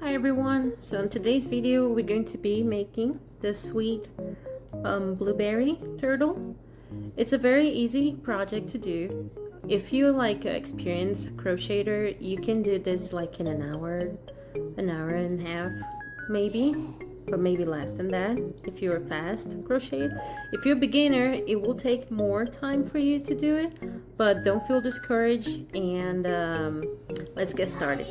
Hi everyone, so in today's video we're going to be making the sweet blueberry turtle. It's a very easy project to do. If you're like an experienced crocheter, you can do this like in an hour and a half maybe, or maybe less than that if you're a fast crocheter. If you're a beginner, it will take more time for you to do it, but don't feel discouraged, and let's get started.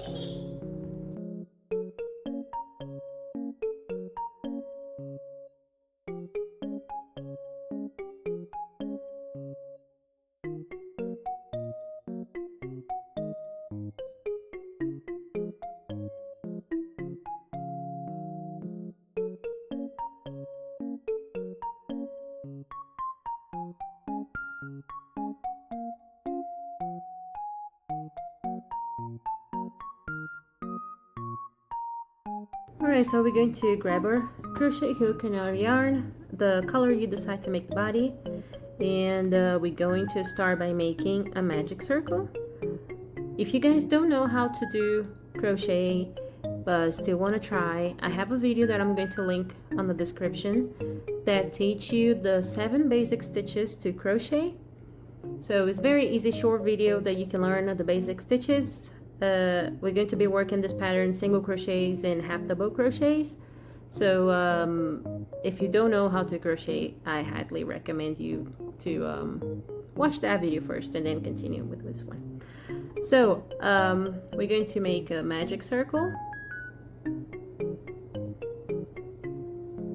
Alright, so we're going to grab our crochet hook and our yarn, the color you decide to make the body, and we're going to start by making a magic circle. If you guys don't know how to do crochet but still want to try, I have a video that I'm going to link on the description that teach you the 7 basic stitches to crochet. So it's very easy, short video that you can learn the basic stitches. We're going to be working this pattern single crochets and half double crochets. So if you don't know how to crochet, I highly recommend you to watch that video first and then continue with this one. So we're going to make a magic circle,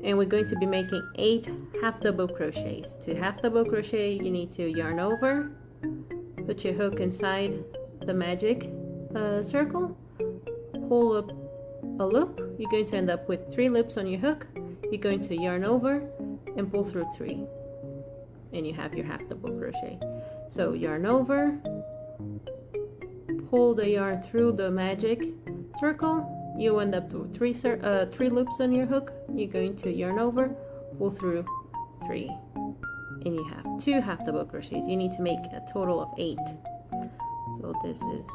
and we're going to be making 8 half double crochets. To half double crochet, you need to yarn over, put your hook inside the magic circle, pull up a loop. You're going to end up with 3 loops on your hook. You're going to yarn over and pull through 3, and you have your half double crochet. So yarn over, pull the yarn through the magic circle, you end up with 3 loops on your hook. You're going to yarn over, pull through 3, and you have 2 half double crochets. You need to make a total of 8. So this is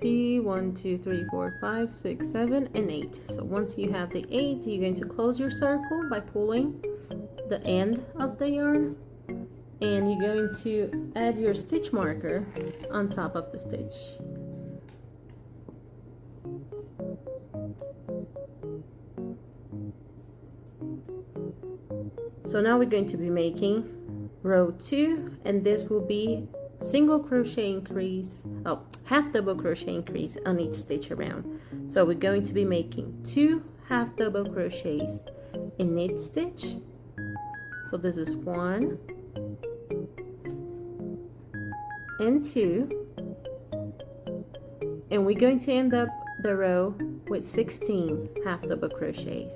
see 1, 2, 3, 4, 5, 6, 7, and 8. So once you have the 8, you're going to close your circle by pulling the end of the yarn, and you're going to add your stitch marker on top of the stitch. So now we're going to be making row 2, and this will be single crochet increase, half double crochet increase on each stitch around. So we're going to be making 2 half double crochets in each stitch. So this is 1 and 2, and we're going to end up the row with 16 half double crochets.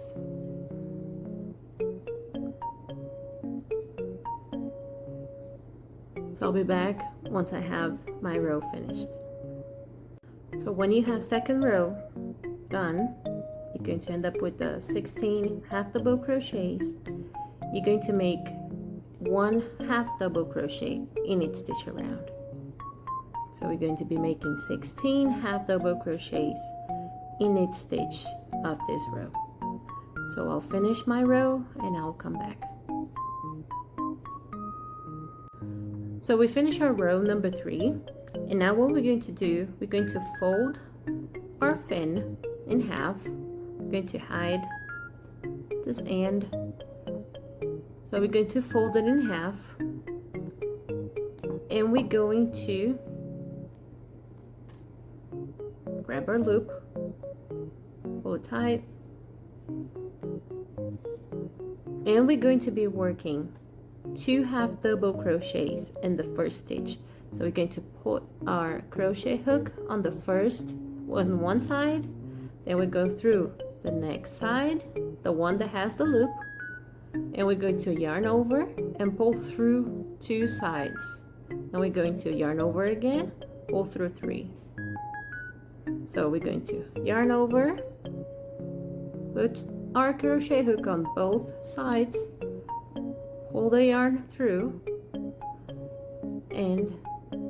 So I'll be back once I have my row finished. So when you have second row done, you're going to end up with the 16 half double crochets. You're going to make 1 half double crochet in each stitch around. So we're going to be making 16 half double crochets in each stitch of this row. So I'll finish my row and I'll come back. So we finish our row number 3, and now what we're going to do, we're going to fold our fin in half. We're going to hide this end. So we're going to fold it in half, and we're going to grab our loop, pull it tight, and we're going to be working 2 half double crochets in the first stitch. So we're going to put our crochet hook on the first on one side, then we go through the next side, the one that has the loop, and we're going to yarn over and pull through 2 sides, and we're going to yarn over again, pull through 3. So we're going to yarn over, put our crochet hook on both sides, pull the yarn through, and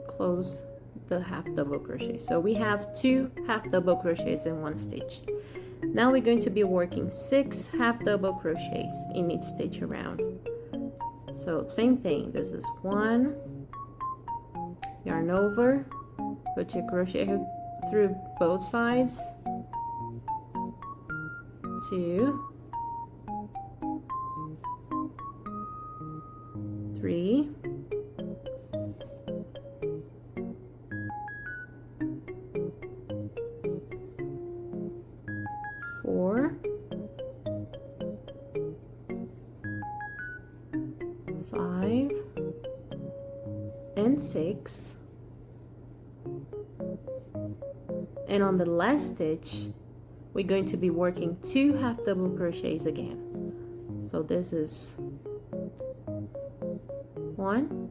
close the half double crochet. So we have 2 half double crochets in one stitch. Now we're going to be working 6 half double crochets in each stitch around. So same thing, this is 1, yarn over, put your crochet hook through both sides, 2, 3, 4, 5, and 6. And on the last stitch, we're going to be working 2 half double crochets again. So this is 1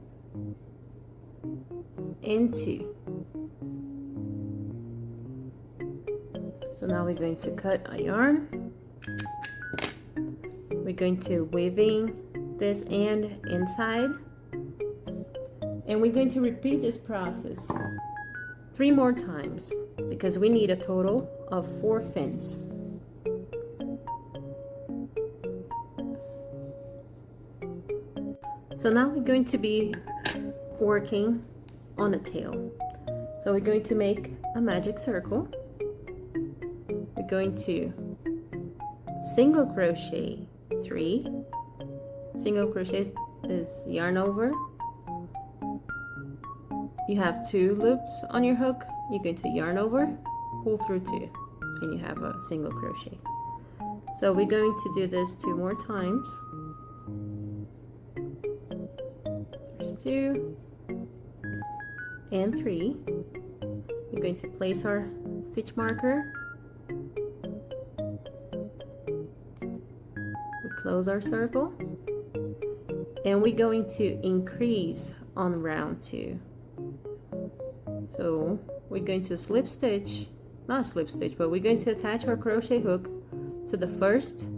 and 2. So now we're going to cut a yarn. We're going to weaving this end inside, and we're going to repeat this process 3 more times because we need a total of 4 fins. So now we're going to be working on a tail. So we're going to make a magic circle. We're going to single crochet 3. Single crochet is yarn over. You have 2 loops on your hook. You're going to yarn over, pull through 2, and you have a single crochet. So we're going to do this 2 more times. There's 2 and 3. We're going to place our stitch marker. We close our circle, and we're going to increase on round 2. So we're going to slip stitch, not slip stitch, but we're going to attach our crochet hook to the first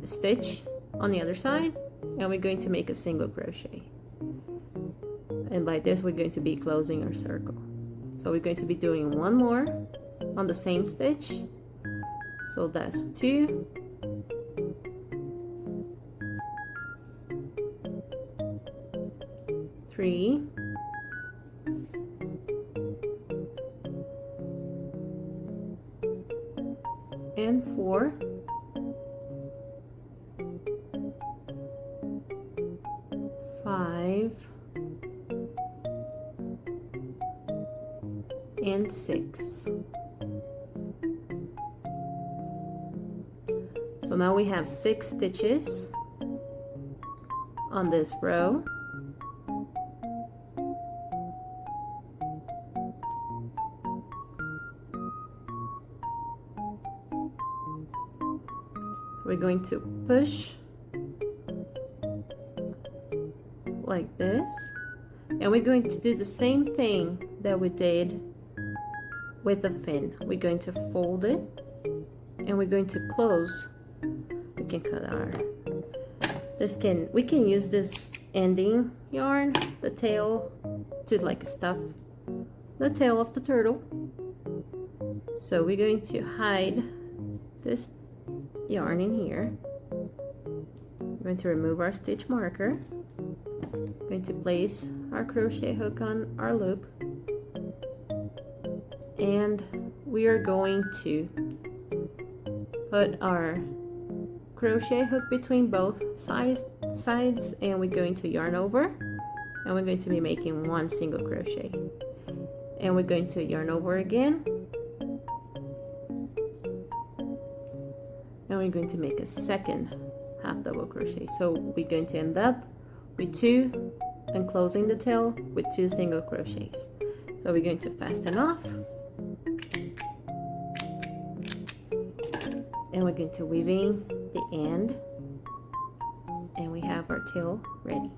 stitch on the other side, and we're going to make a single crochet. And by this, we're going to be closing our circle. So we're going to be doing 1 more on the same stitch. So that's 2. 3. And 4. 5. And 6. So now we have 6 stitches on this row. We're going to push like this, and we're going to do the same thing that we did with the fin. We're going to fold it, and we're going to close. We can cut our we can use this ending yarn, the tail, to like stuff the tail of the turtle. So we're going to hide this yarn in here. We're going to remove our stitch marker. We're going to place our crochet hook on our loop, and we are going to put our crochet hook between both sides, and we're going to yarn over, and we're going to be making 1 single crochet, and we're going to yarn over again, and we're going to make a second half double crochet. So we're going to end up with 2 and closing the tail with 2 single crochets. So we're going to fasten off, and we're going to weaving the end, and we have our tail ready.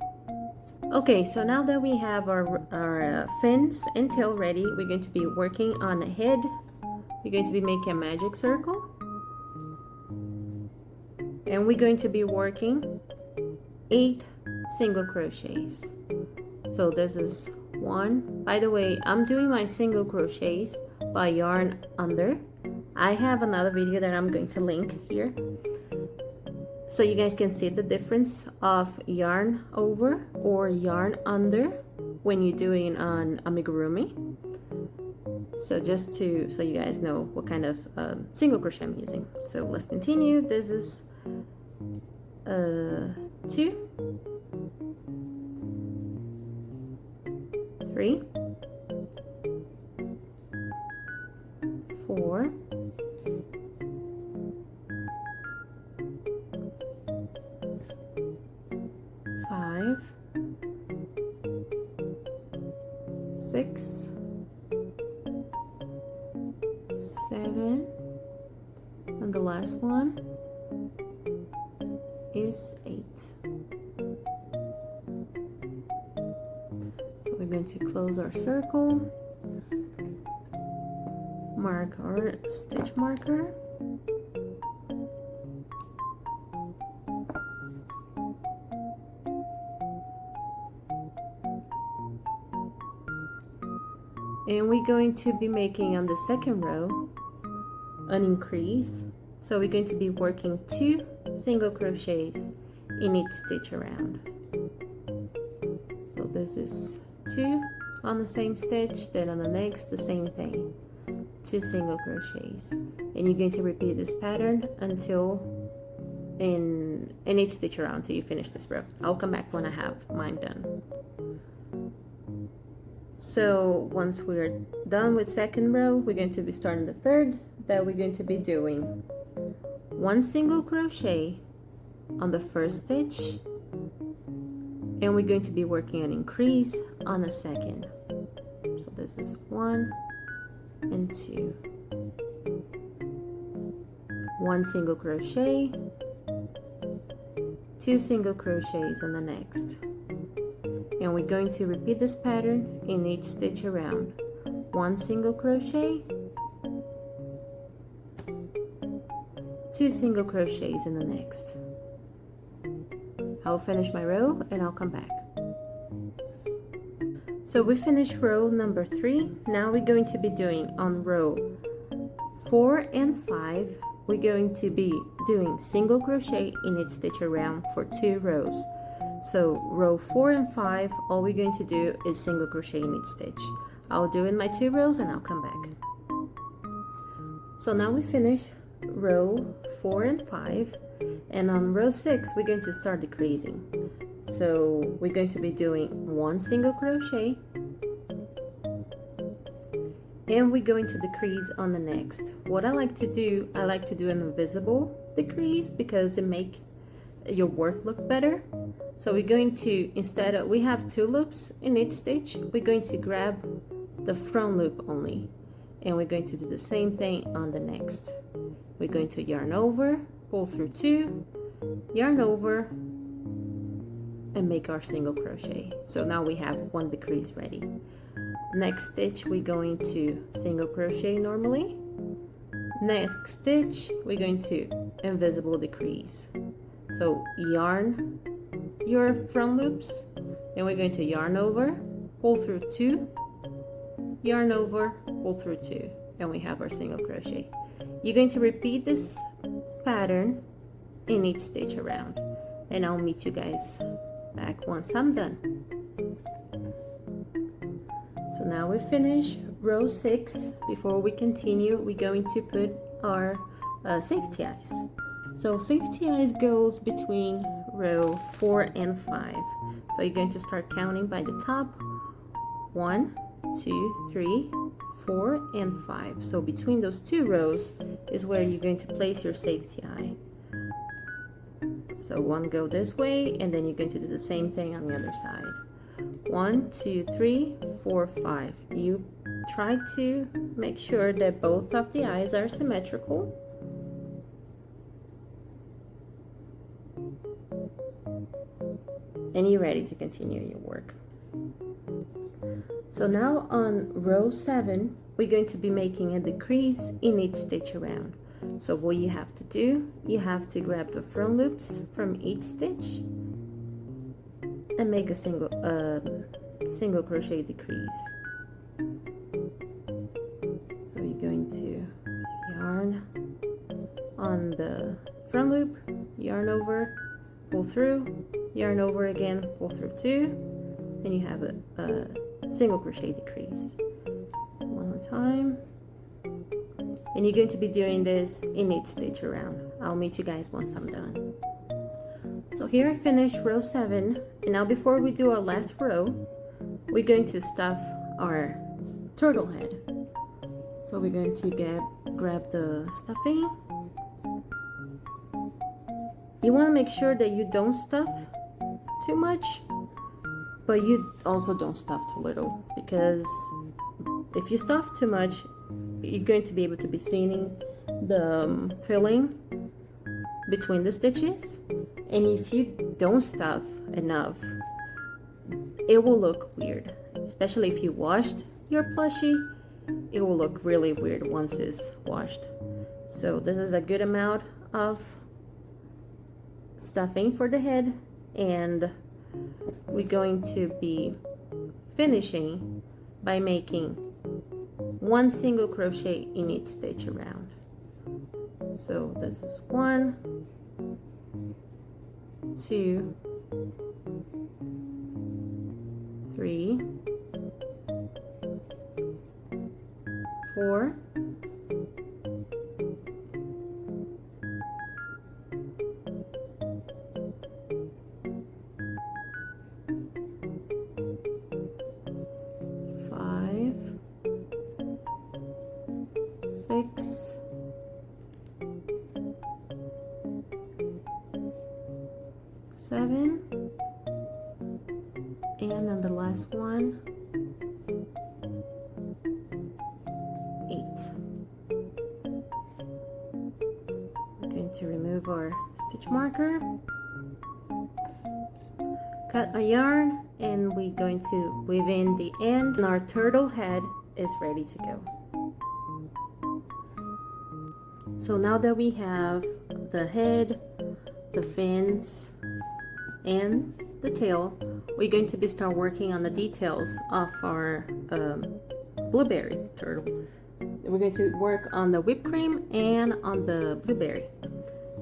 Okay, so now that we have our fins and tail ready, we're going to be working on the head. We're going to be making a magic circle, and we're going to be working 8 single crochets. So this is one. By the way, I'm doing my single crochets by yarn under. I have another video that I'm going to link here, so you guys can see the difference of yarn over or yarn under when you're doing an amigurumi. So just so you guys know what kind of single crochet I'm using. So let's continue. This is 2, 3, 4, 5, 6, 7, and the last one is 8. So we're going to close our circle, mark our stitch marker, and we're going to be making on the second row an increase. So we're going to be working 2 single crochets in each stitch around. So this is 2 on the same stitch, then on the next the same thing, 2 single crochets, and you're going to repeat this pattern until in each stitch around till you finish this row. I'll come back when I have mine done. So once we're done with second row, we're going to be starting the third. That we're going to be doing 1 single crochet on the first stitch, and we're going to be working an increase on the second. So this is 1 and 2, 1 single crochet, 2 single crochets on the next, and we're going to repeat this pattern in each stitch around. 1 single crochet, 2 single crochets in the next. I'll finish my row and I'll come back. So we finished row number 3. Now we're going to be doing on row 4 and 5, we're going to be doing single crochet in each stitch around for 2 rows. So row 4 and 5, all we're going to do is single crochet in each stitch. I'll do in my 2 rows and I'll come back. So now we finished row 4 and 5, and on row 6 we're going to start decreasing. So we're going to be doing 1 single crochet, and we're going to decrease on the next. What I like to do an invisible decrease because it make your work look better. So we're going to, instead of, we have 2 loops in each stitch, we're going to grab the front loop only, and we're going to do the same thing on the next. We're going to yarn over, pull through 2, yarn over, and make our single crochet. So now we have 1 decrease ready. Next stitch we're going to single crochet normally. Next stitch we're going to invisible decrease. So yarn your front loops, and we're going to yarn over, pull through 2, yarn over, pull through 2, and we have our single crochet. You're going to repeat this pattern in each stitch around, and I'll meet you guys back once I'm done. So now we finish row 6. Before we continue, we're going to put our safety eyes. So safety eyes goes between row 4 and 5. So you're going to start counting by the top. 1, 2, 3, 4, and 5. So between those 2 rows is where you're going to place your safety eye. So 1 go this way, and then you're going to do the same thing on the other side. 1, 2, 3, 4, 5. You try to make sure that both of the eyes are symmetrical. And you're ready to continue your work. So now on row 7, we're going to be making a decrease in each stitch around. So what you have to do, you have to grab the front loops from each stitch and make a single single crochet decrease. So you're going to yarn on the front loop, yarn over, pull through, yarn over again, pull through 2, and you have a single crochet decrease. One more time. And you're going to be doing this in each stitch around. I'll meet you guys once I'm done. So here I finished row 7, and now before we do our last row, we're going to stuff our turtle head. So we're going to grab the stuffing. You want to make sure that you don't stuff too much, but you also don't stuff too little, because if you stuff too much, you're going to be able to be seeing the filling between the stitches, and if you don't stuff enough, it will look weird, especially if you washed your plushie. It will look really weird once it's washed. So this is a good amount of stuffing for the head, and we're going to be finishing by making 1 single crochet in each stitch around. So this is 1, 2, 3, 4, 5, 6, 7, and on the last one, 8. We're going to remove our stitch marker, cut a yarn, and we're going to weave in the end, and our turtle head is ready to go. So now that we have the head, the fins, and the tail, we're going to start working on the details of our blueberry turtle. We're going to work on the whipped cream and on the blueberry.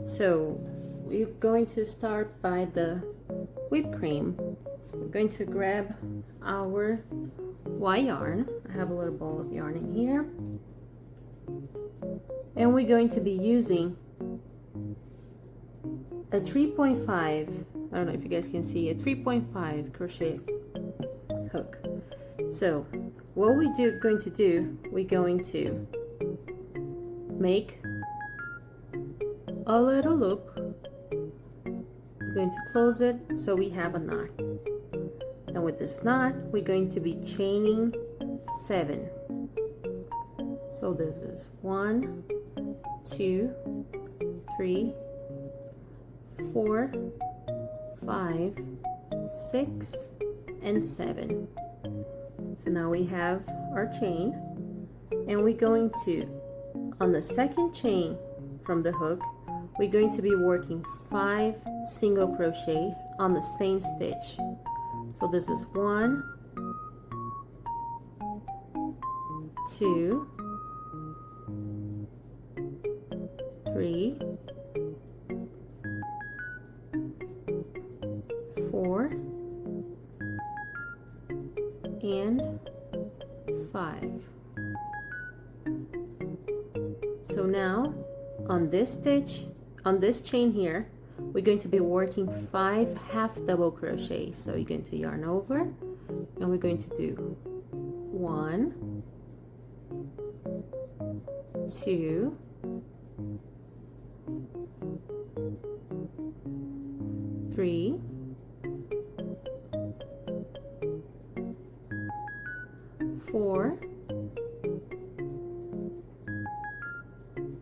So we're going to start by the whipped cream. We're going to grab our white yarn. I have a little ball of yarn in here, and we're going to be using a 3.5, I don't know if you guys can see, a 3.5 crochet hook. So what we're going to do, we're going to make a little loop. We're going to close it so we have a knot. And with this knot, we're going to be chaining 7. So this is 1, 2, 3, 4, 5, 6, and 7. So now we have our chain, and we're going to, on the second chain from the hook, we're going to be working 5 single crochets on the same stitch. So this is 1, 2, 3, 4, and 5. So now on this stitch, on this chain here, we're going to be working 5 half double crochets. So you're going to yarn over, and we're going to do 1, 2, 3, 4,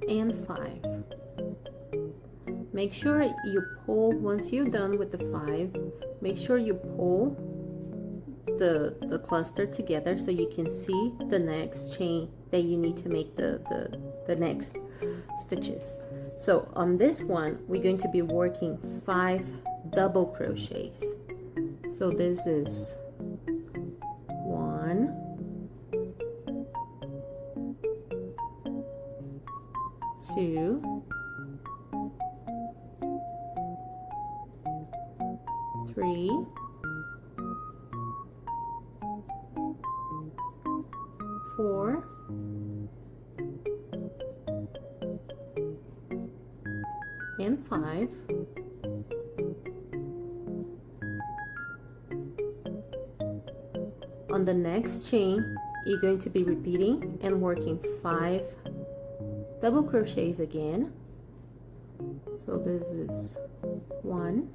and 5. Make sure you pull, once you're done with the 5, make sure you pull the cluster together so you can see the next chain that you need to make the next stitches. So on this one, we're going to be working 5 double crochets. So this is 2, 3, 4, and 5. On the next chain, you're going to be repeating and working 5 double crochets again. So this is 1,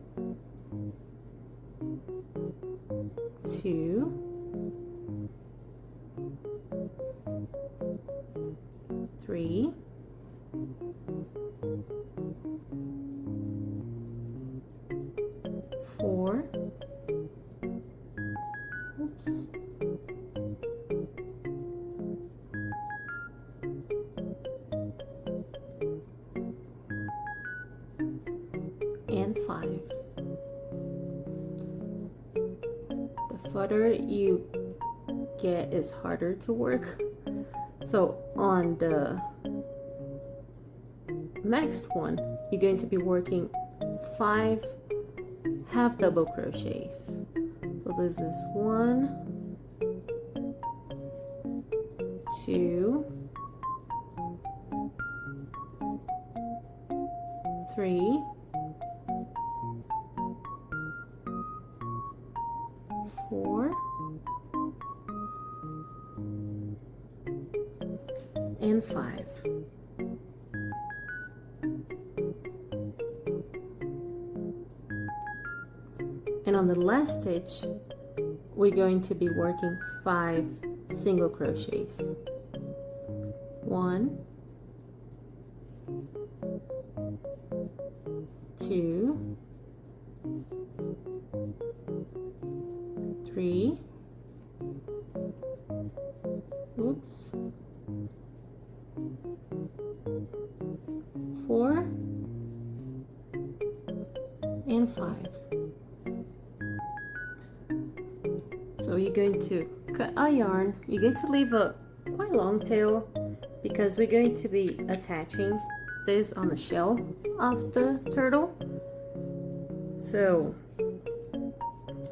2, 3, 4, oops, and 5. The further you get is harder to work. So on the next one, you're going to be working 5 half double crochets. So this is 1, 2, 3, 4, and 5. And on the last stitch, we're going to be working 5 single crochets. 1, 2, 3, oops, 4, and 5. So you're going to cut our yarn. You're going to leave a quite long tail because we're going to be attaching this on the shell of the turtle. So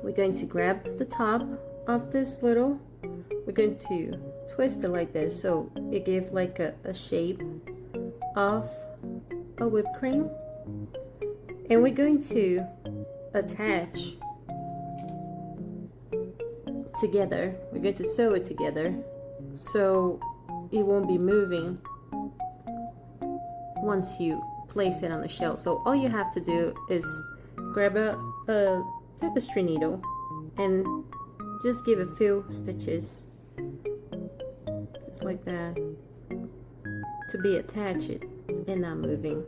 we're going to grab the top of this little, we're going to twist it like this so it gives like a shape of a whipped cream, and we're going to attach together. We're going to sew it together so it won't be moving once you place it on the shell. So all you have to do is grab a tapestry needle and just give a few stitches just like that to be attached and not moving.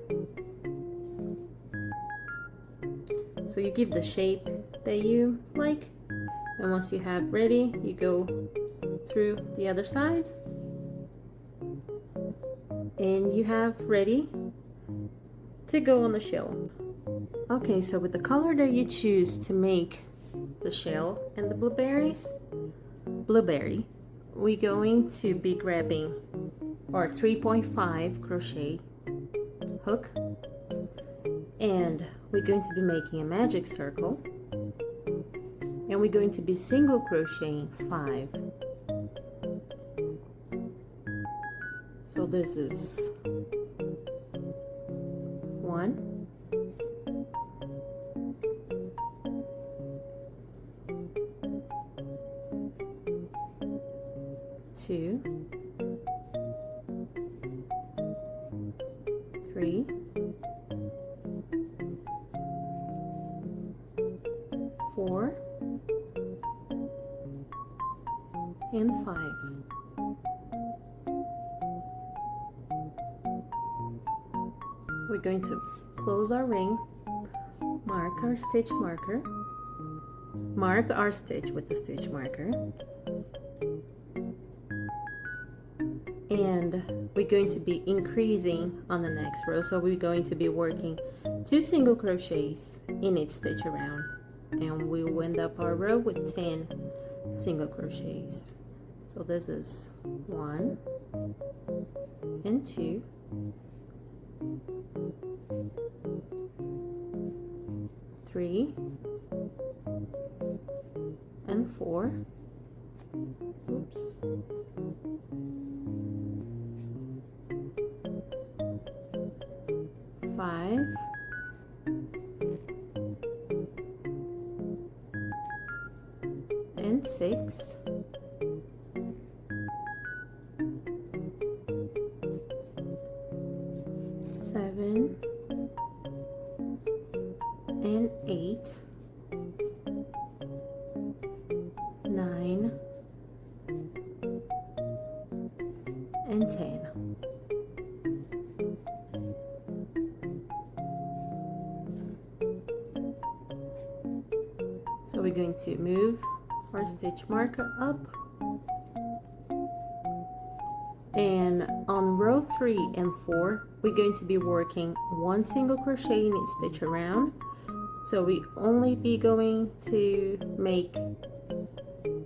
So you give the shape that you like, and once you have ready, you go through the other side and you have ready to go on the shell. Okay, so with the color that you choose to make the shell and the blueberry, we're going to be grabbing our 3.5 crochet hook, and we're going to be making a magic circle, and we're going to be single crocheting 5. So this is 1, 2, 3, 4, and 5. We're going to close our ring, mark our stitch marker, mark our stitch with the stitch marker, and we're going to be increasing on the next row. So we're going to be working 2 single crochets in each stitch around, and we will end up our row with 10 single crochets. So this is 1 and 2 3 and 4. Oops. 5 and 6. 7 and 8. 9 and 10. So we're going to move our stitch marker up, and on row 3 and 4 we're going to be working 1 single crochet in each stitch around. So we only be going to make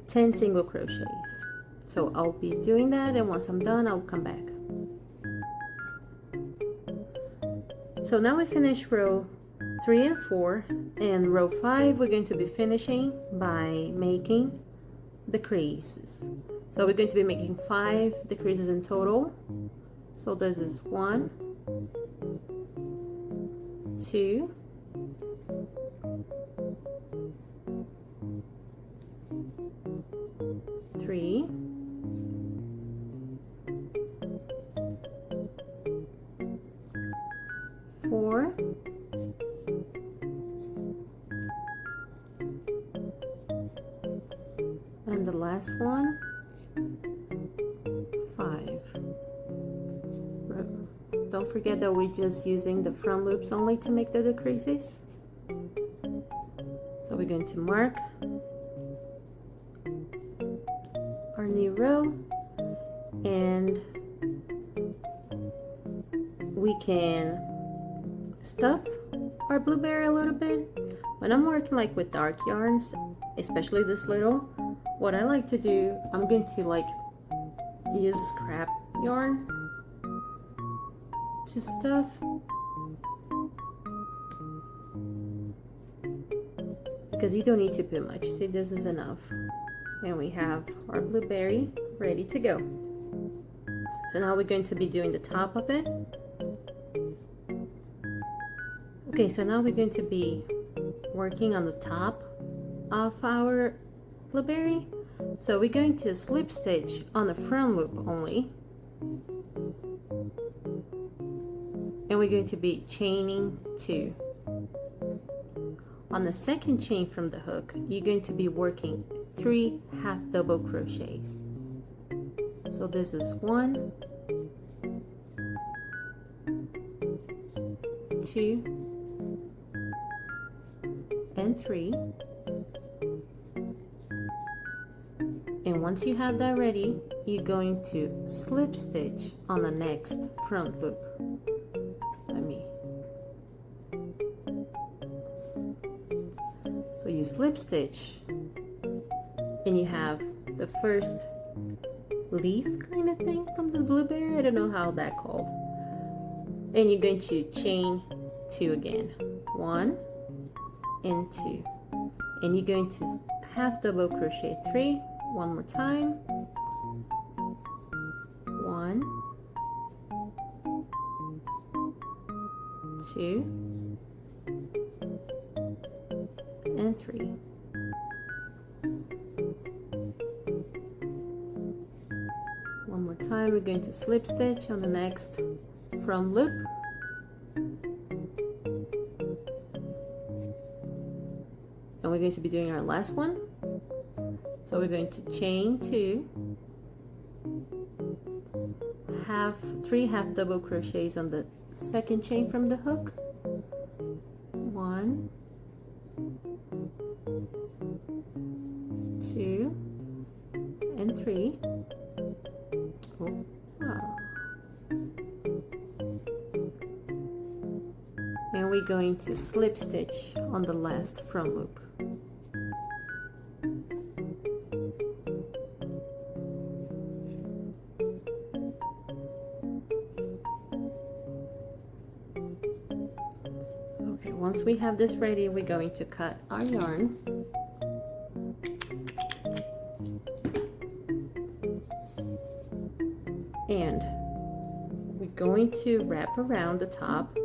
10 single crochets. So I'll be doing that, and once I'm done I'll come back. So now we finish row 3 and 4, and row 5 we're going to be finishing by making decreases. So we're going to be making 5 decreases in total. So this is 1, 2, 3, 4, and the last one, 5. Don't forget that we're just using the front loops only to make the decreases. So we're going to mark our new row, and we can stuff our blueberry a little bit. When I'm working like with dark yarns, especially this little, what I like to do, I'm going to like use scrap yarn to stuff. Because you don't need to put much. See, this is enough. And we have our blueberry ready to go. So now we're going to be doing the top of it. Okay, so now we're going to be working on the top of our blueberry. So we're going to slip stitch on the front loop only, and we're going to be chaining 2. On the second chain from the hook, you're going to be working 3 half double crochets. So this is 1, 2, and 3. And once you have that ready, you're going to slip stitch on the next front loop. So you slip stitch, and you have the first leaf kind of thing from the blueberry. I don't know how that called. And you're going to chain 2 again, 1 and 2, and you're going to half double crochet 3. One more time. 1, 2, and 3. One more time. We're going to slip stitch on the next front loop. And we're going to be doing our last one. So we're going to chain 2, 3 half double crochets on the second chain from the hook. 1, 2, and 3. Oh, wow. And we're going to slip stitch on the last front loop. Okay, once we have this ready, we're going to cut our yarn. And we're going to wrap around the top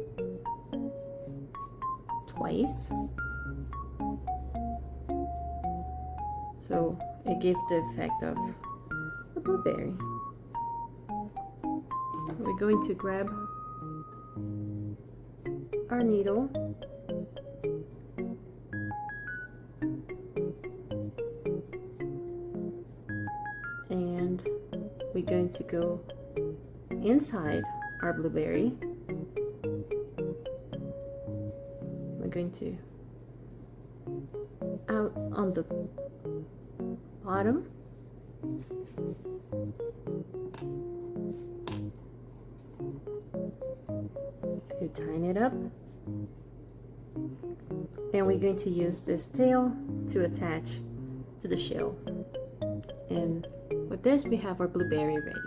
twice. So it gives the effect of a blueberry. We're going to grab our needle and we're going to go inside our blueberry. We're going to out on the bottom. You tighten it up, and we're going to use this tail to attach to the shell. And with this, we have our blueberry ready.